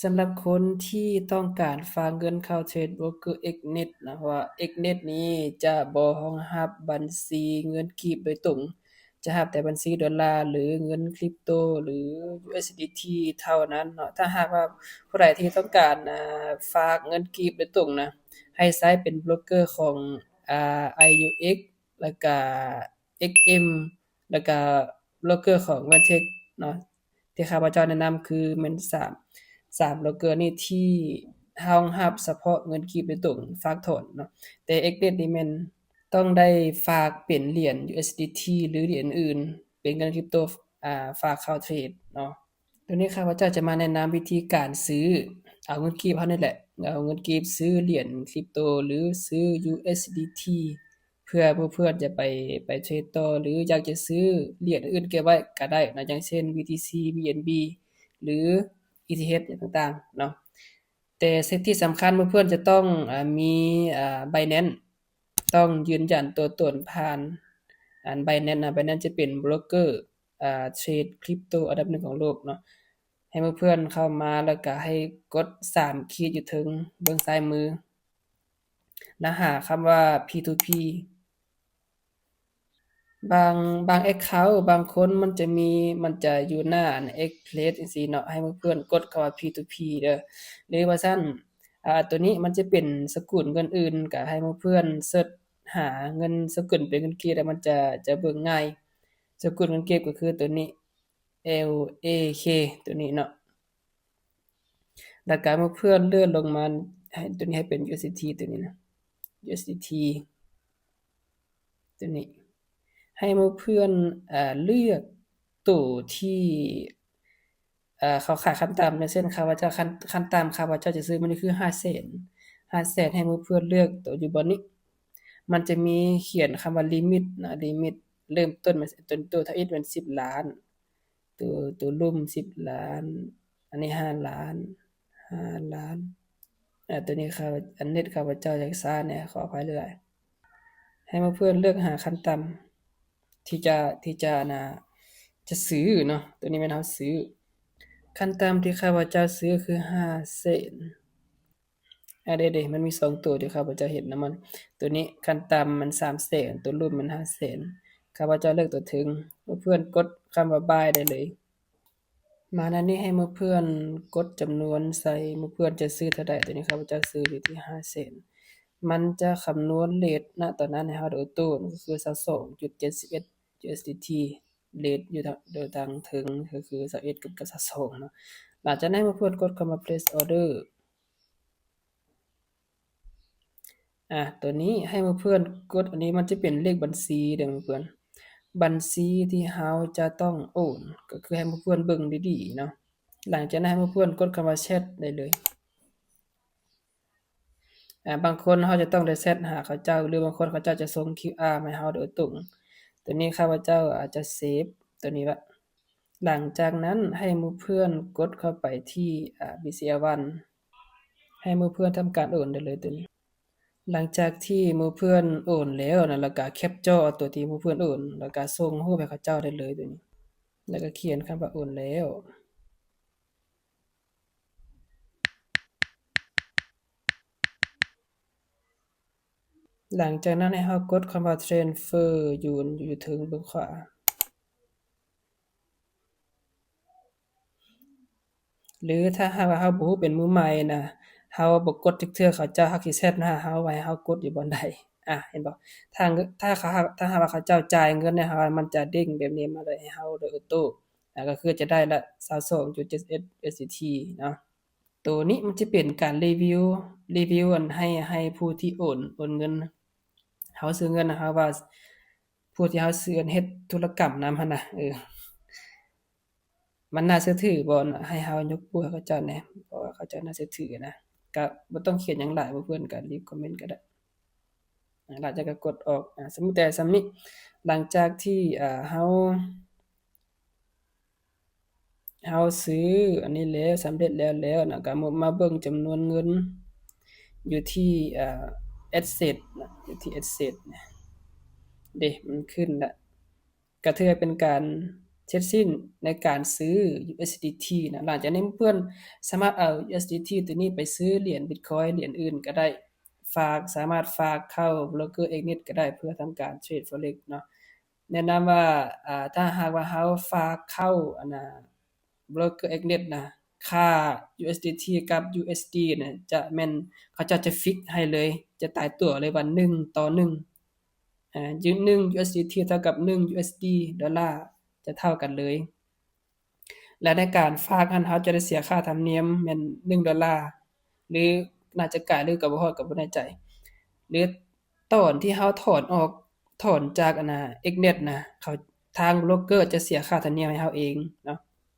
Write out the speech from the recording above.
สำหรับคนที่ต้องการฝากเงินเข้าเทรดโบรกเกอร์ Xnet นะเพราะว่า Xnet นี้จะบ่รองรับบัญชีเงินกีบโดยตรง จะรับแต่บัญชีดอลลาร์หรือเงินคริปโตหรือ USDT เท่านั้นเนาะถ้าหากว่าผู้ใดที่ต้องการฝากเงินกีบโดยตรงนะให้ใช้เป็นโบรกเกอร์ของIUX แล้วก็ XM แล้วก็โบรกเกอร์ของ Vertex เนาะที่ข้าพเจ้าแนะนำคือแม่น3โบรกเกอร์นี้ที่รองรับเฉพาะเงินกีบโดยตรงฝากถอนเนาะแต่ Xnet นี่แม่นต้องได้ฝากเป็นเหรียญ USDT หรือเหรียญอื่นเป็นเงินคริปโตฝากเข้าเทรดเนาะตัวนี้ข้าพเจ้าจะมาแนะนำวิธีการซื้อเอาเงินกีบเฮานี่แหละเอาเงินกีบซื้อเหรียญคริปโตหรือซื้อ USDT เพื่อเพื่อนๆจะไปเทรดต่อหรืออยากจะซื้อเหรียญอื่นเก็บไว้ก็ได้นะอย่างเช่น BTC BNB หรือ ETH อย่างต่างๆเนาะแต่สิ่งที่สำคัญเพื่อนๆจะต้องมีBinance ต้องยืนยันตัวตนผ่านBinance นะ Binance จะเป็นโบรกเกอร์เทรดคริปโตอันดับ1ของโลกเนาะให้เพื่อนๆเข้ามาแล้วก็ให้กด3ขีดอยู่เทิงเบื้องซ้ายมือแล้วหาคำว่า P2P บางแอ็กเคานต์บางคนมันจะอยู่หน้าอัน Express จังซี่เนาะให้เพื่อนๆกดคำว่า P2P เด้อหรือว่าซั้นตัวนี้มันจะเป็นสกุลเงินอื่นก็ให้เพื่อนๆเซิร์ชหาเงินสกุลเป็นเงินกีบแล้วมันจะเบิ่งง่ายสกุลเงินกีบก็คือตัวนี้ LAK ตัวนี้เนาะแล้วก็เพื่อนๆเลื่อนลงมาให้ตัวนี้ให้เป็น USDT ตัวนี้นะ USDT ตัวนี้ ให้เพื่อนเลือกตู้ที่เขาขายขั้นต่ำอย่างเช่นข้าพเจ้าขั้นต่ำข้าพเจ้าจะซื้อมันนี่คือ500,000ให้เพื่อนเลือกตัวอยู่บนนี้มันจะมีเขียนคำว่าลิมิตนะลิมิตเริ่มต้นมันตัวถ้า it มัน10ล้านตัวลุ่ม10ล้านอันนี้5ล้าน5ล้านตัวนี้ข้าอันเน็ตข้าพเจ้าอยากซ่าแหน่ขออภัยหลายๆให้เพื่อนเลือกหาขั้นต่ำที่จะจะซื้อเนาะตัวนี้แม่นเราซื้อขั้นต่ำที่ข้าพเจ้าซื้อคือ500,000เด้ๆมันมี2ตัวที่ข้าพเจ้าเห็นนะมันตัวนี้ขั้นต่ำมัน300,000ตัวรุ่นมัน500,000ข้าพเจ้าเลือกตัวถึงเพื่อนๆกดคำว่า buy ได้เลยมานั้นนี้ให้เพื่อนๆกดจำนวนใส่เพื่อนๆจะซื้อเท่าใดตัวนี้ข้าพเจ้าซื้ออยู่ที่500,000มันจะคำนวณเรทณตอนนั้นให้เราโดยตู้ก็คือ 22.71 USDT เรทอยู่โดยทางถึงก็คือ21กับ22เนาะหลังจากนั้นเพื่อนๆกดคำว่า place order ตัวนี้ให้เพื่อนๆกดอันนี้มันจะเป็นเลขบัญชีเด้อเพื่อนบัญชีที่เราจะต้องโอนก็คือให้เพื่อนๆเบิ่งดีๆเนาะหลังจากนั้นให้เพื่อนๆกดคำว่าแชตได้เลยบางคนเราจะต้องได้แชตหาเขาเจ้าหรือบางคนเขาเจ้าจะส่ง QR มาให้เราโดยตรงตัวนี้ข้าพเจ้าอาจจะเซฟตัวนี้ไว้หลังจากนั้นให้หมู่เพื่อนกดเข้าไปที่BCL1 ให้หมู่เพื่อนทำการโอนได้เลยตัวนี้หลังจากที่หมู่เพื่อนโอนแล้วนะแล้วก็แคปจอตัวที่หมู่เพื่อนโอนแล้วก็ส่งรูปให้เขาเจ้าได้เลยตัวนี้แล้วก็เขียนคำว่าโอนแล้วหลังจากนั้นให้เรากดคำว่า transfer อยู่เทิงเบื้องขวาหรือถ้าหากว่าเราบ่รู้เป็นมือใหม่นะเราบ่กดจักเทื่อเขาเจ้าเขาสิแชตมาหาเราว่าให้เรากดอยู่บ่อนใดเห็นบ่ถ้าหากว่าเขาเจ้าจ่ายเงินให้เรามันจะเด้งแบบนี้มาเลยให้เราโดยออโตก็คือจะได้ละ 22.71 USDT เนาะตัวนี้มันจะเป็นการรีวิวอันให้ผู้ที่โอนเงินเราซื้อเงินให้เราว่าผู้ที่เราซื้อเฮ็ดธุรกรรมนำหั่นน่ะมันน่าเชื่อถือบ่ให้เรายกนิ้วให้เขาเจ้าแหน่เพราะว่าเขาเจ้าน่าเชื่อถือนะก็บ่ต้องเขียนหยังหลายเพื่อนๆก็รีบคอมเมนต์ก็ได้หลังจากก็กดออกสมมุติแต่ส่ำนี้หลังจากที่เราซื้ออันนี้แล้วสำเร็จแล้วนะก็มาเบิ่งจำนวนเงินอยู่ที่asset นะอยู่ที่ asset เด้มันขึ้นแล้วก็ถือว่าเป็นการ เสร็จสิ้นในการซื้อ USDT นะหลังจากนี้เพื่อนสามารถเอา USDT ตัวนี้ไปซื้อเหรียญ Bitcoin เหรียญอื่นก็ได้สามารถฝากเข้าโบรกเกอร์ Exnet ก็ได้เพื่อทำการเทรด Forex เนาะแนะนำว่าถ้าหากว่าเราฝากเข้าโบรกเกอร์ Exnet นะค่า USDT กับ USD น่ะจะแม่นเขาจะฟิกให้เลยจะตายตัวเลยว่า1:11 USDT เท่ากับ1 USD ดอลลาร์จะเท่ากันเลยและในการฝากหั้นเราจะได้เสียค่าธรรมเนียมแม่น1ดอลลาร์หรือน่าจะกลายหรือก็บ่ฮอดก็บ่แน่ใจหรือตอนที่เราถอนจากExnet นะเขาทางโบรกเกอร์จะเสียค่าธรรมเนียมให้เราเองเนาะ